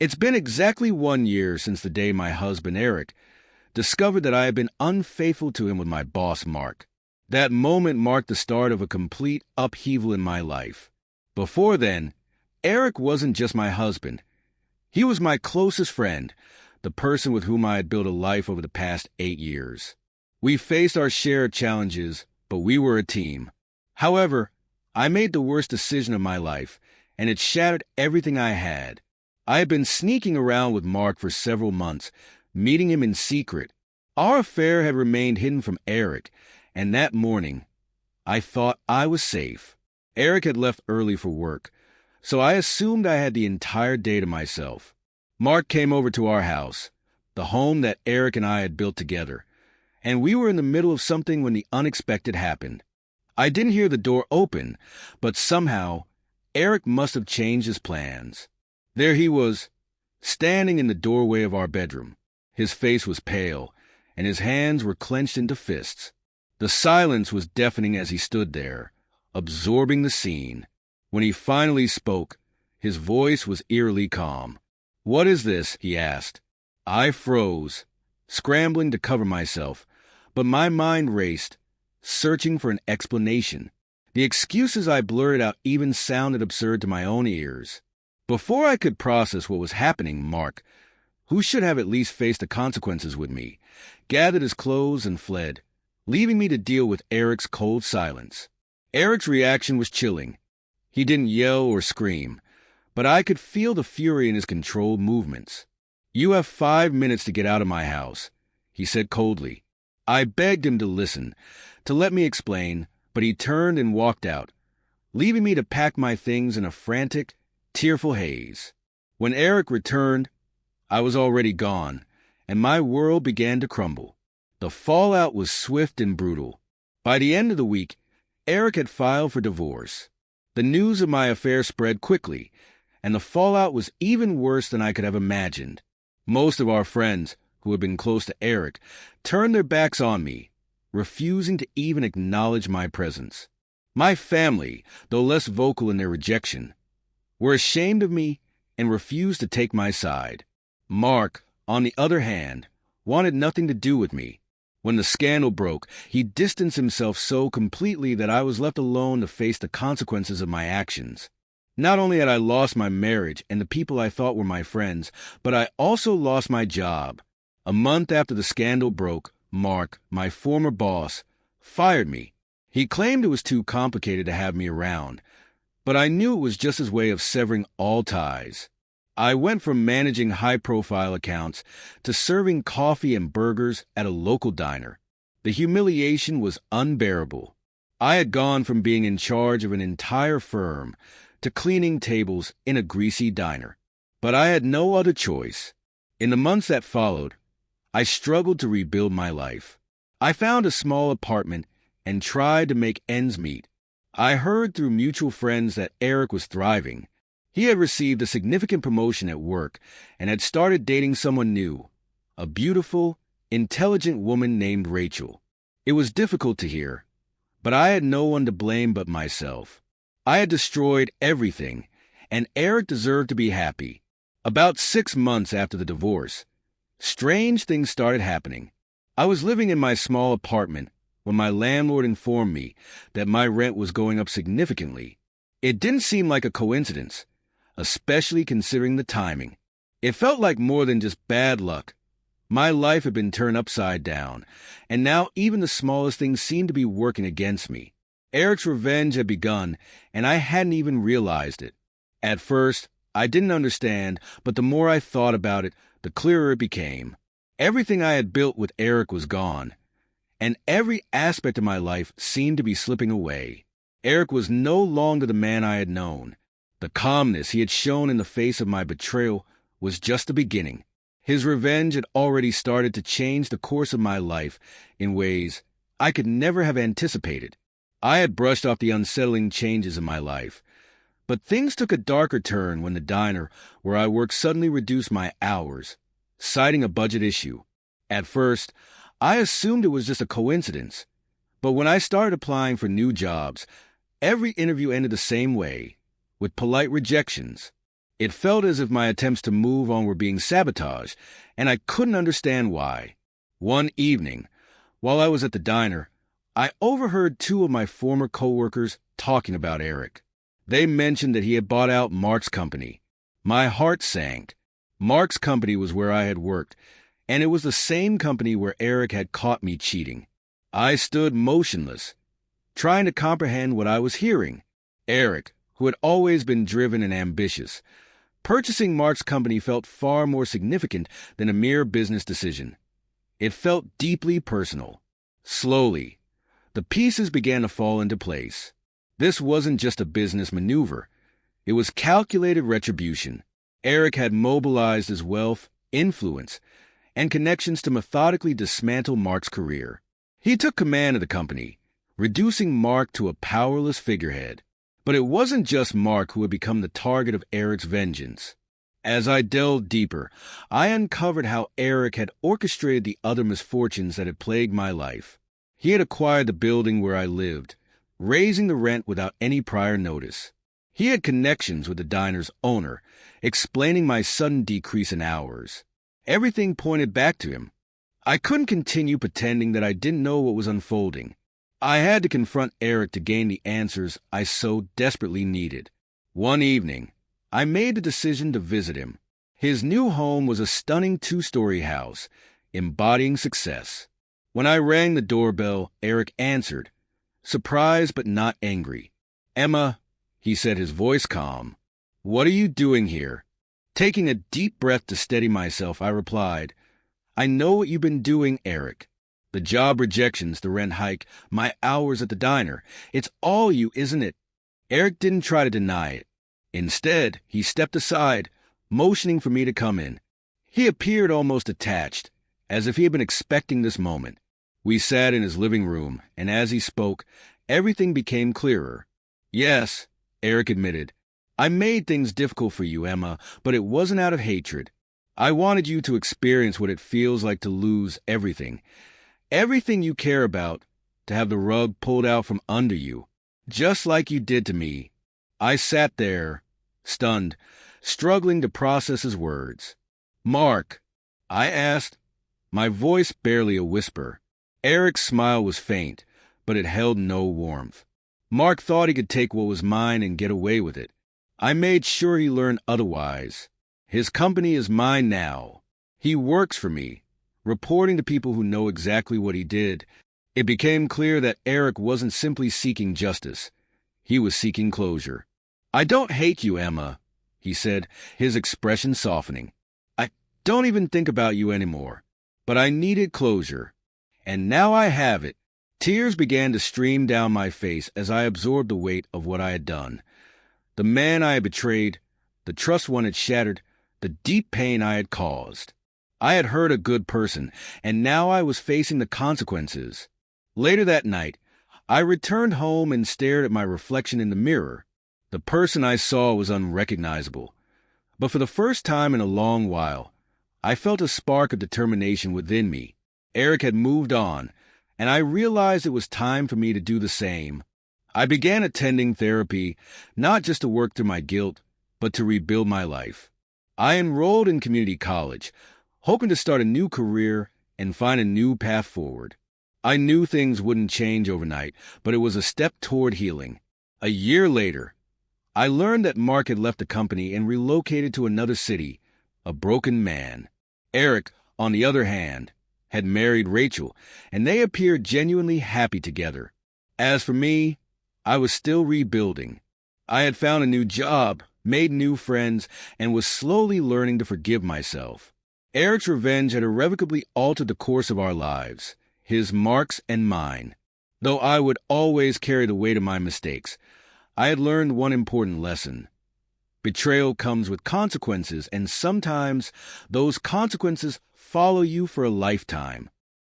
It's been exactly 1 year since the day my husband, Eric, discovered that I had been unfaithful to him with my boss, Mark. That moment marked the start of a complete upheaval in my life. Before then, Eric wasn't just my husband. He was my closest friend, the person with whom I had built a life over the past 8 years. We faced our share of challenges, but we were a team. However, I made the worst decision of my life, and it shattered everything I had. I had been sneaking around with Mark for several months, meeting him in secret. Our affair had remained hidden from Eric, and that morning, I thought I was safe. Eric had left early for work, so I assumed I had the entire day to myself. Mark came over to our house, the home that Eric and I had built together, and we were in the middle of something when the unexpected happened. I didn't hear the door open, but somehow, Eric must have changed his plans. There he was, standing in the doorway of our bedroom. His face was pale, and his hands were clenched into fists. The silence was deafening as he stood there, absorbing the scene. When he finally spoke, his voice was eerily calm. "What is this?" he asked. I froze, scrambling to cover myself, but my mind raced, searching for an explanation. The excuses I blurted out even sounded absurd to my own ears. Before I could process what was happening, Mark, who should have at least faced the consequences with me, gathered his clothes and fled, leaving me to deal with Eric's cold silence. Eric's reaction was chilling. He didn't yell or scream, but I could feel the fury in his controlled movements. "You have 5 minutes to get out of my house," he said coldly. I begged him to listen, to let me explain, but he turned and walked out, leaving me to pack my things in a frantic, tearful haze. When Eric returned, I was already gone, and my world began to crumble. The fallout was swift and brutal. By the end of the week, Eric had filed for divorce. The news of my affair spread quickly, and the fallout was even worse than I could have imagined. Most of our friends, who had been close to Eric, turned their backs on me, refusing to even acknowledge my presence. My family, though less vocal in their rejection, were ashamed of me and refused to take my side. Mark, on the other hand, wanted nothing to do with me. When the scandal broke, he distanced himself so completely that I was left alone to face the consequences of my actions. Not only had I lost my marriage and the people I thought were my friends, but I also lost my job. A month after the scandal broke, Mark, my former boss, fired me. He claimed it was too complicated to have me around, but I knew it was just his way of severing all ties. I went from managing high-profile accounts to serving coffee and burgers at a local diner. The humiliation was unbearable. I had gone from being in charge of an entire firm to cleaning tables in a greasy diner. But I had no other choice. In the months that followed, I struggled to rebuild my life. I found a small apartment and tried to make ends meet. I heard through mutual friends that Eric was thriving. He had received a significant promotion at work and had started dating someone new, a beautiful, intelligent woman named Rachel. It was difficult to hear, but I had no one to blame but myself. I had destroyed everything, and Eric deserved to be happy. About 6 months after the divorce, strange things started happening. I was living in my small apartment when my landlord informed me that my rent was going up significantly. It didn't seem like a coincidence, especially considering the timing. It felt like more than just bad luck. My life had been turned upside down, and now even the smallest things seemed to be working against me. Eric's revenge had begun, and I hadn't even realized it. At first, I didn't understand, but the more I thought about it, the clearer it became. Everything I had built with Eric was gone, and every aspect of my life seemed to be slipping away. Eric was no longer the man I had known. The calmness he had shown in the face of my betrayal was just the beginning. His revenge had already started to change the course of my life in ways I could never have anticipated. I had brushed off the unsettling changes in my life, but things took a darker turn when the diner where I worked suddenly reduced my hours, citing a budget issue. At first, I assumed it was just a coincidence, but when I started applying for new jobs, every interview ended the same way, with polite rejections. It felt as if my attempts to move on were being sabotaged, and I couldn't understand why. One evening, while I was at the diner, I overheard two of my former coworkers talking about Eric. They mentioned that he had bought out Mark's company. My heart sank. Mark's company was where I had worked, and it was the same company where Eric had caught me cheating. I stood motionless, trying to comprehend what I was hearing. Eric, who had always been driven and ambitious, purchasing Mark's company felt far more significant than a mere business decision. It felt deeply personal. Slowly, the pieces began to fall into place. This wasn't just a business maneuver. It was calculated retribution. Eric had mobilized his wealth, influence, and connections to methodically dismantle Mark's career. He took command of the company, reducing Mark to a powerless figurehead. But it wasn't just Mark who had become the target of Eric's vengeance. As I delved deeper, I uncovered how Eric had orchestrated the other misfortunes that had plagued my life. He had acquired the building where I lived, raising the rent without any prior notice. He had connections with the diner's owner, explaining my sudden decrease in hours. Everything pointed back to him. I couldn't continue pretending that I didn't know what was unfolding. I had to confront Eric to gain the answers I so desperately needed. One evening, I made the decision to visit him. His new home was a stunning 2-story house, embodying success. When I rang the doorbell, Eric answered, surprised but not angry. "Emma," he said, his voice calm, "what are you doing here?" Taking a deep breath to steady myself, I replied, "I know what you've been doing, Eric. The job rejections, the rent hike, my hours at the diner. It's all you, isn't it?" Eric didn't try to deny it. Instead, he stepped aside, motioning for me to come in. He appeared almost attached, as if he had been expecting this moment. We sat in his living room, and as he spoke, everything became clearer. "Yes," Eric admitted, "I made things difficult for you, Emma, but it wasn't out of hatred. I wanted you to experience what it feels like to lose everything. Everything you care about, to have the rug pulled out from under you, just like you did to me." I sat there, stunned, struggling to process his words. "Mark," I asked, my voice barely a whisper. Eric's smile was faint, but it held no warmth. Mark thought he could take what was mine and get away with it. I made sure he learned otherwise. His company is mine now. He works for me, reporting to people who know exactly what he did. It became clear that Eric wasn't simply seeking justice. He was seeking closure. "I don't hate you, Emma," he said, his expression softening. "I don't even think about you anymore. But I needed closure. And now I have it." Tears began to stream down my face as I absorbed the weight of what I had done. The man I had betrayed, the trust one had shattered, the deep pain I had caused. I had hurt a good person, and now I was facing the consequences. Later that night, I returned home and stared at my reflection in the mirror. The person I saw was unrecognizable. But for the first time in a long while, I felt a spark of determination within me. Eric had moved on, and I realized it was time for me to do the same. I began attending therapy, not just to work through my guilt, but to rebuild my life. I enrolled in community college, hoping to start a new career and find a new path forward. I knew things wouldn't change overnight, but it was a step toward healing. A year later, I learned that Mark had left the company and relocated to another city, a broken man. Eric, on the other hand, had married Rachel, and they appeared genuinely happy together. As for me, I was still rebuilding. I had found a new job, made new friends, and was slowly learning to forgive myself. Eric's revenge had irrevocably altered the course of our lives, his, Mark's, and mine. Though I would always carry the weight of my mistakes, I had learned one important lesson. Betrayal comes with consequences, and sometimes those consequences follow you for a lifetime.